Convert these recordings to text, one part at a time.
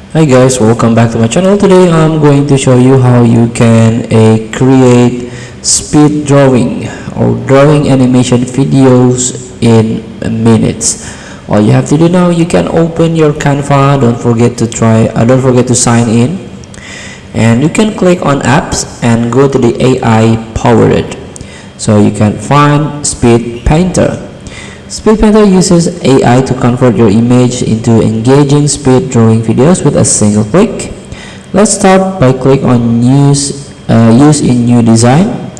Hi guys, welcome back to my channel. Today I'm going to show you how you can create speed drawing or drawing animation videos in minutes. All you have to do now, you can open your Canva. Don't forget to sign in, and you can click on apps and go to the AI powered. So you can find Speed Painter. Speed Painter uses AI to convert your image into engaging speed drawing videos with a single click. Let's start by click on use in new design.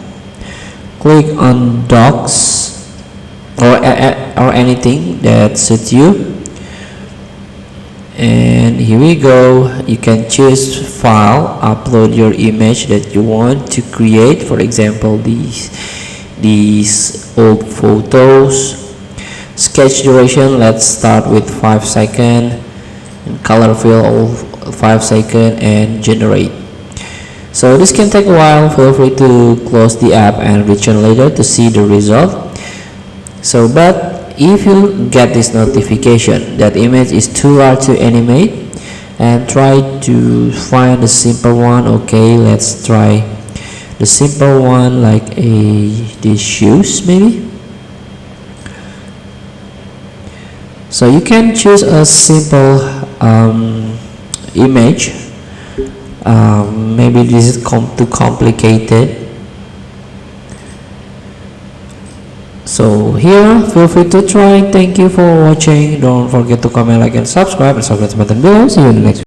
Click on docs or anything that suits you. And here we go. You can choose file, upload your image that you want to create. For example, these old photos. Sketch duration, let's start with 5 seconds, and color fill 5 seconds, and generate. So this can take a while. Feel free to close the app and return later to see the result. But if you get this notification that image is too large to animate, and try to find a simple one. Okay, let's try the simple one, like these shoes maybe. So you can choose a simple image. Maybe this is too complicated. So here, feel free to try. Thank you for watching. Don't forget to comment, like, and subscribe, and subscribe button below. See you in the next video.